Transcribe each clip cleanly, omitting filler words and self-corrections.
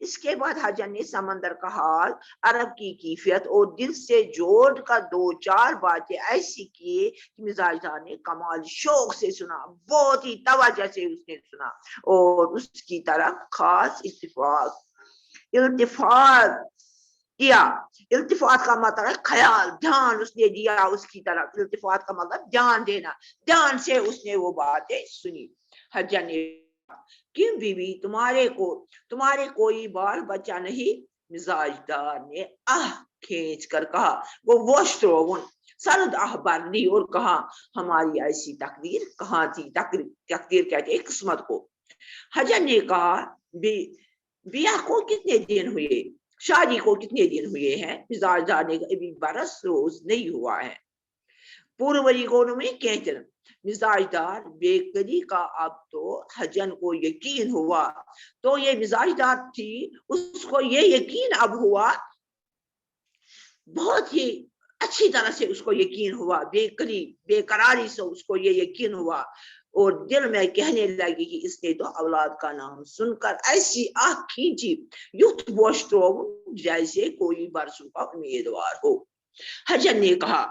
اس کے بعد حجن نے سمندر کا حال، عرب کی کیفیت اور دل سے جوڑ کر 2-4 باتیں ایسی کیے کہ مزاج دار نے کمال شوق سے سنا، بہت ہی توجہ سے اس نے سنا اور اس کی طرف خاص التفات کیا۔ التفات کا مطلب ہے خیال، دھیان اس نے دیا اس کی طرف۔ التفات کا مطلب دھیان دینا، دھیان سے اس نے وہ باتیں سنی۔ حجن نے کیوں بیوی تمہارے کوئی بال بچہ نہیں؟ مزاج دار نے کھینچ کر کہا، وہ واشتروون سرد بھر لی اور کہا، ہماری ایسی تقدیر کہاں تھی؟ تقدیر کہتے ہیں قسمت کو۔ حجن نے کہا، بیاہ کو کتنے دن ہوئے؟ شادی کو کتنے دن ہوئے ہیں؟ مزاج دار نے کہا، ابھی برس روز نہیں ہوا ہے۔ پوروری گونوں میں کہتے ہیں مزاج دار بے قدی کا اب تو حجن کو یقین ہوا، تو یہ مزاج دار تھی، اس کو یہ یقین اب ہوا، بہت ہی اچھی طرح سے اس کو یقین ہوا، بے قراری سے اس کو یہ یقین ہوا اور دل میں کہنے لگی کہ اس نے تو اولاد کا نام سن کر ایسی آنکھ کھینچی یوتھ بوشتو جیسے کوئی برسوں کا امیدوار ہو۔ حجن نے کہا،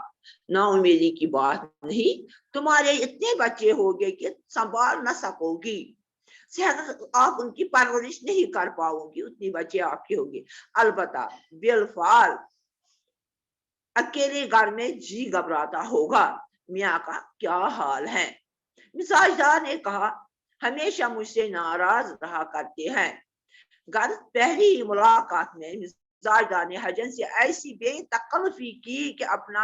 نا امیدی کی بات نہیں، تمہارے اتنے بچے ہو گئے کہ سنبھال نہ سکو گی، آپ ان کی پرورش نہیں کر پاؤ گی، اتنی بچے آپ کے ہوں گے، البتہ بالفعل اکیلے گھر میں جی گھبراتا ہوگا، میاں کا کیا حال ہے؟ مزاج دار نے کہا، ہمیشہ مجھ سے ناراض رہا کرتے ہیں۔ پہلی ملاقات میں مزاج دار نے حجن سے ایسی بے تکلفی کی کہ اپنا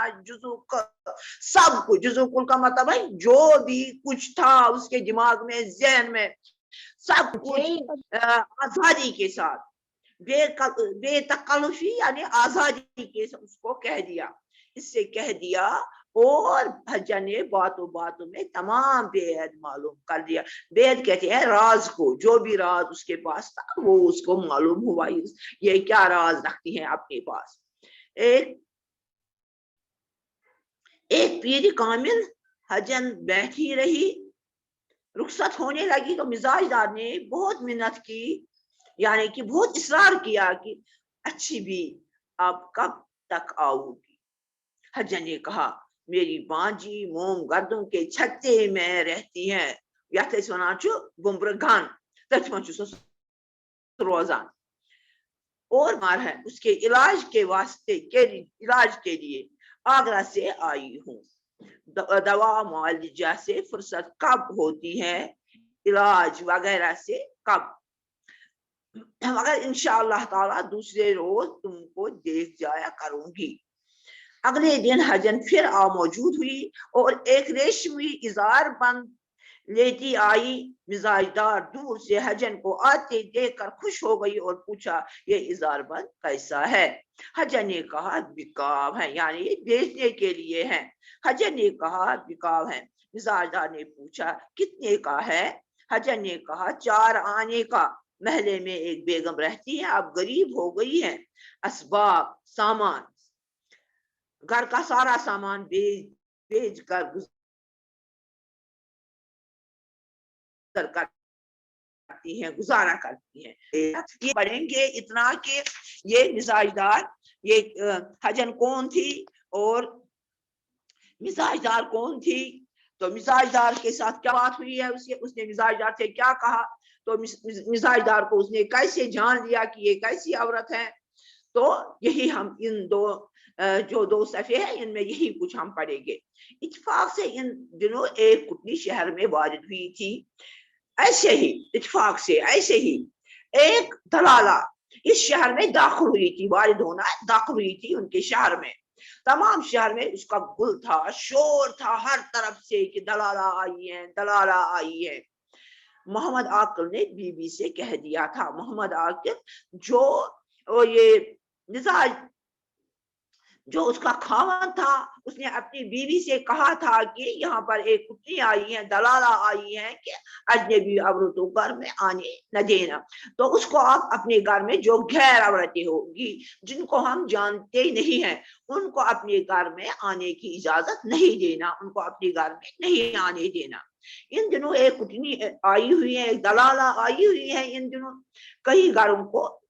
سب کچھ، جزو کل کا مطلب ہے جو بھی کچھ تھا اس کے دماغ میں، ذہن میں، سب کچھ آزادی کے ساتھ، بے تکلفی یعنی آزادی کے ساتھ اس کو کہہ دیا، اس سے کہہ دیا اور حجن نے باتوں میں تمام بید معلوم کر دیا۔ بید کہتے ہیں راز کو، جو بھی راز اس کے پاس تھا وہ اس کو معلوم ہوا، یہ کیا راز رکھتی ہیں اپنے پاس۔ ایک پیر کامل حجن بیٹھی رہی، رخصت ہونے لگی تو مزاج دار نے بہت منت کی، یعنی کہ بہت اصرار کیا کہ اچھی بھی آپ کب تک آؤ گی؟ حجن نے کہا، میری بانجی موم گردوں کے چھتے میں رہتی ہیں، یتھ اس ونان چھُ گمبرگان، تتھ من چھُ سُہ روزان، اور مار ہے اس کے علاج کے واسطے علاج کے لیے آگرہ سے آئی ہوں۔ دوا معالجہ سے فرصت کب ہوتی ہے، علاج وغیرہ سے کب؟ مگر انشاءاللہ تعالیٰ دوسرے روز تم کو دیکھ جایا کروں گی۔ اگلے دن حجن پھر موجود ہوئی اور ایک ریشمی اظہار بند لیتی آئی۔ مزاج دار دور سے حجن کو آتے دیکھ کر خوش ہو گئی اور پوچھا، یہ اظہار بند کیسا ہے؟ حجن نے کہا، بکاو ہے، یعنی یہ بیچنے کے لیے ہے۔ حجن نے کہا، بکاو ہے۔ مزاج دار نے پوچھا، کتنے کا ہے؟ حجن نے کہا، 4 آنے کا۔ محلے میں ایک بیگم رہتی ہے، اب غریب ہو گئی ہے، اسباب سامان، گھر کا سارا سامان بیچ کر گزارا کرتی ہیں۔ یہ پڑھیں گے اتنا کہ یہ مزاج دار، یہ حجن کون تھی اور مزاج دار کون تھی؟ تو مزاج دار کے ساتھ کیا بات ہوئی ہے، اس نے مزاج دار سے کیا کہا، تو مزاج دار کو اس نے کیسے جان لیا کہ یہ کیسی عورت ہے؟ تو یہی ہم ان جو 2 صفحے ہیں ان میں یہی کچھ ہم پڑھیں گے۔ اتفاق سے ان دنوں ایک کٹنی شہر میں وارد ہوئی تھی، ایسے ہی اتفاق سے ایسے ہی ایک دلالہ اس شہر میں داخل ہوئی تھی، وارد ہونا داخل ہوئی تھی ان کے شہر میں۔ تمام شہر میں اس کا گل تھا، شور تھا ہر طرف سے کہ دلالہ آئی ہے، دلالہ آئی ہے۔ محمد عاقل نے بی بی سے کہہ دیا تھا، محمد عاقل جو یہ مزاج جو اس کا خاوند تھا، اس نے اپنی بیوی سے کہا تھا کہ یہاں پر ایک کٹنی آئی ہے، دلالہ آئی ہے کہ اجنبی عورتوں گھر میں آنے نہ دینا، تو اس کو آپ اپنے گھر میں جو غیر عورتیں ہوگی جن کو ہم جانتے نہیں ہیں ان کو اپنے گھر میں آنے کی اجازت نہیں دینا، ان کو اپنے گھر میں نہیں آنے دینا۔ ان دنوں ایک کٹنی آئی ہوئی ہے، ایک دلالہ آئی ہوئی ہے، ان دنوں کئی گھروں کو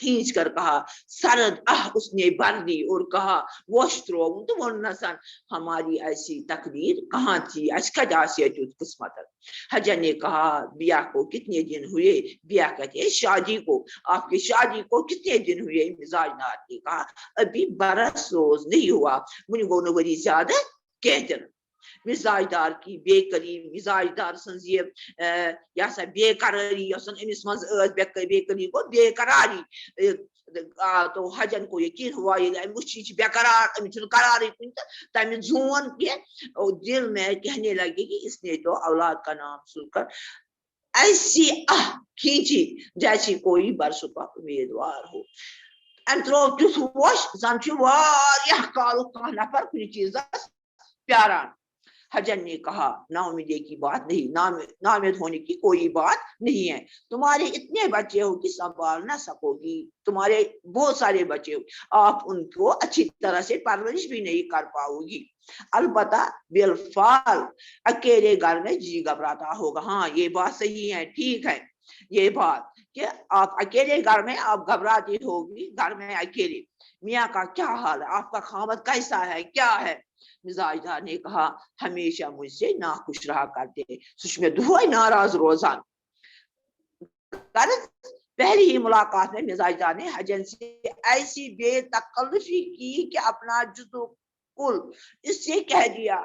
کھینچ کر کہا سرد اس نے بھر دی اور کہا وشترو تو ونسن ہماری ایسی تقدیر کہاں تھی اشکا سے قسمت. حجن نے کہا بیاہ کو کتنے دن ہوئے؟ بیاہ کہتے ہیں شادی کو. آپ کی شادی کو کتنے دن ہوئے؟ مزاج نار نے کہا ابھی 12 روز نہیں ہوا. من گو نوری زیادہ کہتن. مزاج دار کی بے قری مزاج دار سنز یہ سا بے قراری امس مز بے قری گو بے قراری. تو حجن کو یقین ہوا یہ وچی بے قرار امس قرار کن تمہ زون کی دل میں کہنے لگے کہ اس نے تو اولاد کا نام سن کر ایسی کھینچی جیسی کوئی برسوں کا امیدوار ہو. ام ترو تیت ہوش زن کالو کھانا نفر کن چیز پیاران. حجن نے کہا نا امیدی کی بات نہیں، نامید ہونے کی کوئی بات نہیں ہے. تمہارے اتنے بچے ہو کہ سنبھال نہ سکو گی. تمہارے بہت سارے بچے ہو، آپ ان کو اچھی طرح سے پرورش بھی نہیں کر پاؤ گی. البتہ بالفعل اکیلے گھر میں جی گھبراتا ہوگا. ہاں یہ بات صحیح ہے، ٹھیک ہے یہ بات کہ آپ اکیلے گھر میں آپ گھبراتی ہوگی، گھر میں اکیلے. میاں کا کیا حال ہے؟ آپ کا خامد کیسا ہے؟ کیا ہے؟ مزاج دار نے کہا ہمیشہ مجھ سے ناخوش رہا کرتے، سچ میں دہوئی ناراض روزان. پہلی ہی ملاقات میں مزاج دار نے حجن سے ایسی بے تکلفی کی کہ اپنا جزو کل اس سے کہہ دیا.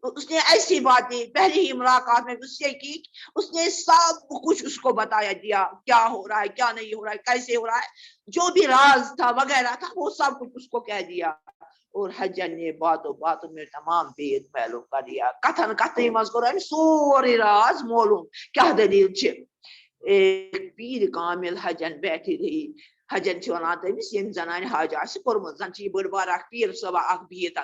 اس نے ایسی باتیں پہلی ہی ملاقات میں اس سے کی، اس نے سب کچھ اس کو بتایا دیا، کیا ہو رہا ہے کیا نہیں ہو رہا ہے کیسے ہو رہا ہے، جو بھی راز تھا وغیرہ تھا وہ سب کچھ اس کو کہہ دیا. اور حجن نے باتوں باتوں میں تمام بید معلوم کر دیا. کتھن کتھن مز کور سوری راز معلوم کیا دلیل چھ. ایک پیر کامل حجن بیٹھی رہی. حجن ونان تمس یم زنان حج آس کورمت زن یہ بڑ بار پیر صبح بہت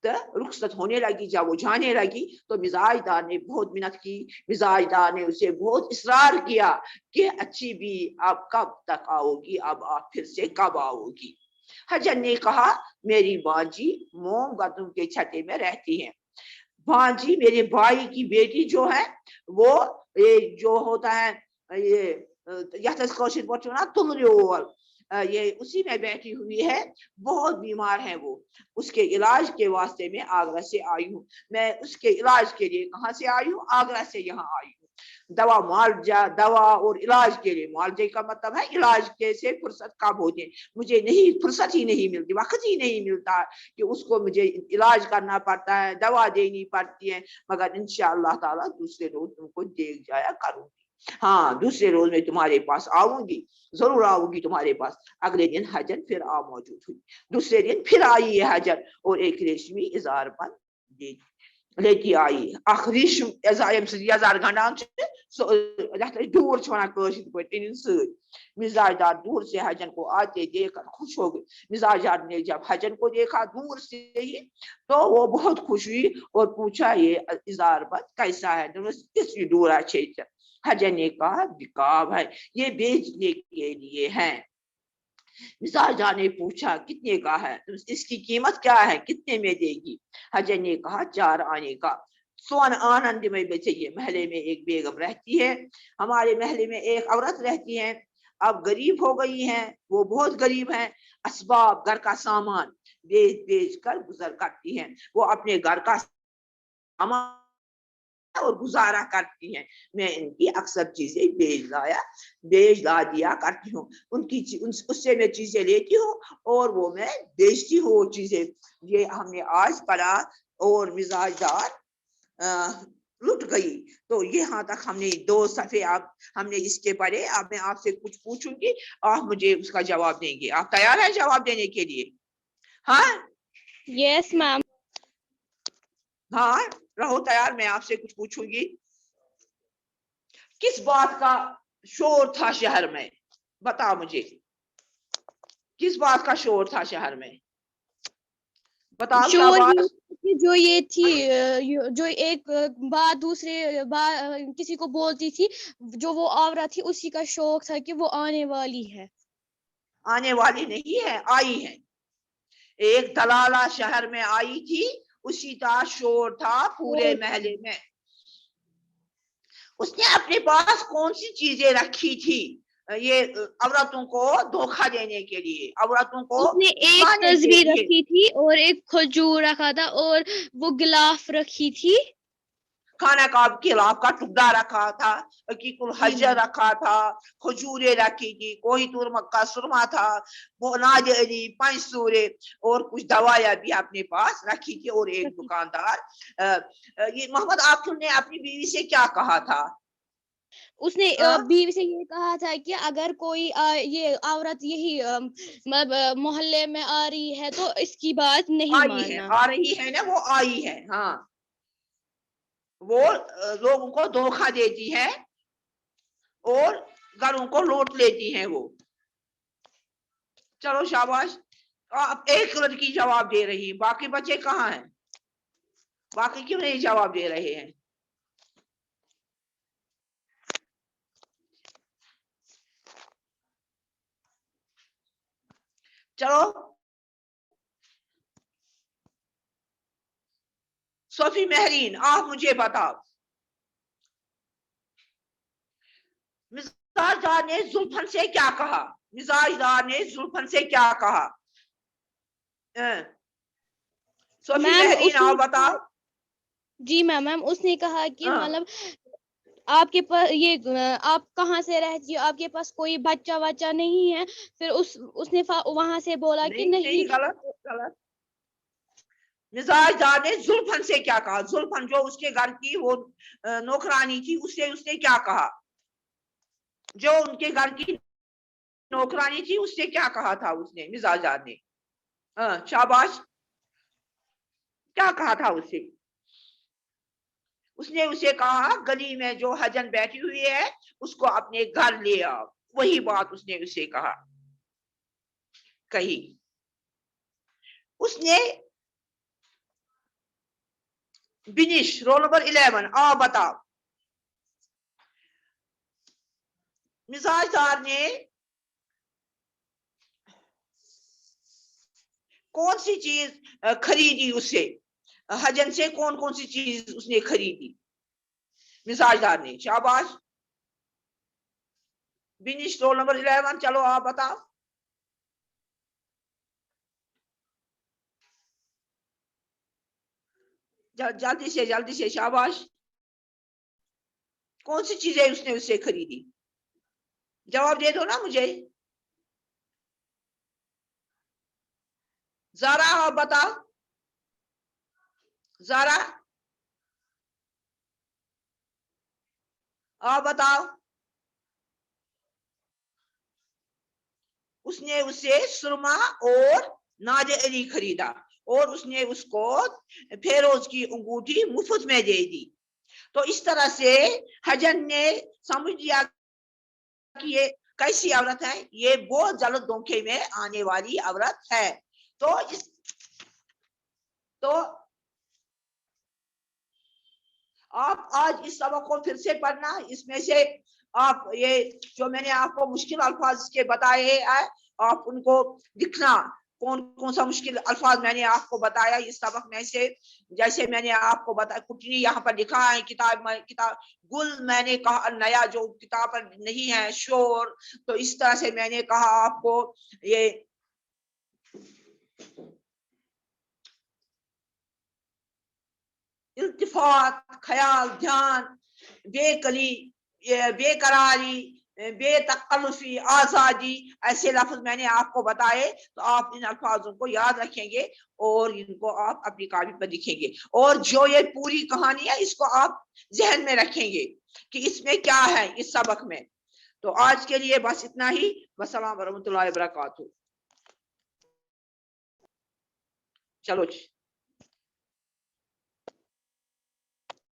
تو رخصت ہونے لگی. جب وہ جانے لگی تو مزاج دار نے بہت منت کی. مزاج دار نے اسے بہت اصرار کیا کہ اچھی بھی آپ کب تک آؤ گی، اب آپ پھر سے کب آؤ گی. حجن نے کہا میری بانجی موم گتم کے چھٹے میں رہتی ہیں. بانجی میرے بھائی کی بیٹی جو ہے وہ جو ہوتا ہے یہ تلریول یہ اسی میں بیٹھی ہوئی ہے، بہت بیمار ہے وہ. اس کے علاج کے واسطے میں آگرہ سے آئی ہوں. میں اس کے علاج کے لیے کہاں سے آئی ہوں؟ آگرہ سے یہاں آئی ہوں. دوا معالجہ، دوا اور علاج کے لیے، معالجے کا مطلب ہے علاج کے سے فرصت کب ہوتی ہے. مجھے نہیں فرصت ہی نہیں ملتی، وقت ہی نہیں ملتا کہ اس کو مجھے علاج کرنا پڑتا ہے، دوا دینی پڑتی ہے. مگر انشاءاللہ تعالیٰ دوسرے روز تم کو دیکھ جایا کروں گی. ہاں دوسرے روز میں تمہارے پاس آؤں گی، ضرور آؤں گی تمہارے پاس. اگلے دن حجن پھر موجود ہوئی. دوسرے دن پھر آئی ہے حجن اور ایک ریشمی اظہار بند لیتی آئی. اخ ریشم یزار گنڈان دور ونان ست. مزاج دار دور سے حجن کو آتے دیکھ کر خوش ہو گئی. مزاج دار نے جب حجن کو دیکھا دور سے ہی تو وہ بہت خوش ہوئی اور پوچھا یہ اظہار بند کیسا ہے؟ کس بھی دور اچھے. حجن نے کہا بکاب ہے، یہ بیچنے کے لیے ہے. مزاج دار نے پوچھا کتنے کا ہے؟ اس کی قیمت کیا ہے؟ کتنے میں دے گی؟ حجن نے کہا 4 آنے کا. سون آنند میں بچے. محلے میں ایک بیگم رہتی ہے، ہمارے محلے میں ایک عورت رہتی ہے، اب غریب ہو گئی ہیں، وہ بہت غریب ہیں. اسباب گھر کا سامان بیچ بیچ کر گزر کرتی ہیں. وہ اپنے گھر کا سامان اور گزارا کرتی ہیں. میں ان کی اکثر چیزیں بیچ لا دیا کرتی ہوں. اس سے میں چیزیں لیتی ہوں اور وہ میں بیچتی ہوں وہ چیزیں. یہ ہم نے آج پڑھا اور مزاج دار لٹ گئی. تو یہاں تک ہم نے 2 صفحے ہم نے اس کے پڑھے. اب میں آپ سے کچھ پوچھوں گی، آپ مجھے اس کا جواب دیں گے. آپ تیار ہیں جواب دینے کے لیے؟ ہاں یس میم. ہاں رہو تیار. میں آپ سے کچھ پوچھوں گی. کس بات کا شور تھا شہر میں؟ بتا مجھے کس بات کا شور تھا شہر میں؟ بتاؤ شور شاباش. جو یہ تھی، جو ایک بات دوسرے کسی کو بولتی تھی، جو وہ عورت تھی اسی کا شوق تھا کہ وہ آنے والی ہے. آنے والی نہیں ہے، آئی ہے. ایک دلالہ شہر میں آئی تھی، اسی کا شور تھا پورے محلے میں. اس نے اپنے پاس کون سی چیزیں رکھی تھی؟ یہ عورتوں کو دھوکہ دینے کے لیے، عورتوں کو اس نے ایک پھنسانے کے تصویر لیے رکھی تھی اور ایک کھجور رکھا تھا اور وہ گلاف رکھی تھی. کھانا کا گلاف کا ٹکڑا رکھا تھا، عقیق جی الحج میم. رکھا تھا، کھجورے رکھی تھی، کوئی تور مکہ سرما تھا، وہ ناج علی پنج سورے اور کچھ دوائیاں بھی اپنے پاس رکھی تھی. اور ایک دکاندار یہ محمد عاقل نے اپنی بیوی سے کیا کہا تھا؟ اس نے ہاں؟ بیوی سے یہ کہا تھا کہ اگر کوئی یہ عورت یہی مطلب محلے میں آ رہی ہے تو اس کی بات نہیں آئی ہے، ماننا. آ رہی ہے نا، وہ آئی ہے. ہاں، وہ لوگوں کو دھوکہ دیتی ہے اور گھروں کو لوٹ لیتی ہیں وہ. چلو شاباش، آپ ایک لڑکی جواب دے رہی ہے، باقی بچے کہاں ہیں؟ باقی کیوں نہیں جواب دے رہے ہیں؟ چلو صوفی مہرین، آپ مجھے بتاؤ، مزاج دار نے زلفن سے کیا کہا؟ مزاج دار نے زلفن سے کیا کہا؟ صوفی میم مہرین، اس نے آپ بتاؤ. جی میم اس نے کہا کہ ہاں. مطلب آپ کے پاس یہ آپ کہاں سے رہتی ہو، آپ کے پاس کوئی بچہ وچہ نہیں ہے. پھر اس نے وہاں سے بولا کہ نہیں، نہیں. غلط. مزاج دار نے زلفن سے کیا کہا؟ زلفن جو اس کے گھر کی وہ نوکرانی تھی، اس نے کیا کہا؟ جو ان کے گھر کی نوکرانی تھی اس سے کیا کہا تھا اس نے؟ مزاج دار نے شاباش، کیا کہا تھا اس سے؟ اس نے اسے کہا گلی میں جو حجن بیٹھی ہوئی ہے اس کو اپنے گھر لے آؤ. وہی بات اس نے اسے کہی. اس نے بنش رول نمبر 11 آپ بتاؤ، مزاج دار نے کون سی چیز خریدی اس سے؟ حجن سے کون سی چیز اس نے خریدی مزاج دار نے؟ شاباش، بنش رول نمبر 11. چلو آپ بتاؤ. جلدی سے شاباش. کون سی چیزیں اس نے اس سے خریدی؟ جواب دے دو نا مجھے. زارا آپ بتاؤ. زارا آپ بتاؤ. اس نے اسے سرما اور ناج علی خریدا اور اس نے اس کو فیروز کی انگوٹھی مفت میں دے دی. تو اس طرح سے حجن نے سمجھ لیا کہ یہ کیسی عورت ہے، یہ بہت جلد دھوکے میں آنے والی عورت ہے. تو آپ آج اس سبق کو پھر سے پڑھنا. اس میں سے آپ یہ جو میں نے آپ کو مشکل الفاظ کے بتائے ہیں آپ ان کو لکھنا. کون سا مشکل الفاظ میں نے آپ کو بتایا اس سبق میں سے؟ جیسے میں نے آپ کو بتایا کٹنی یہاں پر لکھا ہے کتاب گل میں نے کہا نیا جو کتاب پر نہیں ہے شور. تو اس طرح سے میں نے کہا آپ کو یہ التفات، خیال، دھیان، بے قراری، بے تکلفی، آزادی، ایسے لفظ میں نے آپ کو بتائے. تو آپ ان الفاظوں کو یاد رکھیں گے اور ان کو آپ اپنی کاپی پر لکھیں گے. اور جو یہ پوری کہانی ہے اس کو آپ ذہن میں رکھیں گے کہ اس میں کیا ہے اس سبق میں. تو آج کے لیے بس اتنا ہی. والسلام ورحمۃ اللہ وبرکاتہ. چلو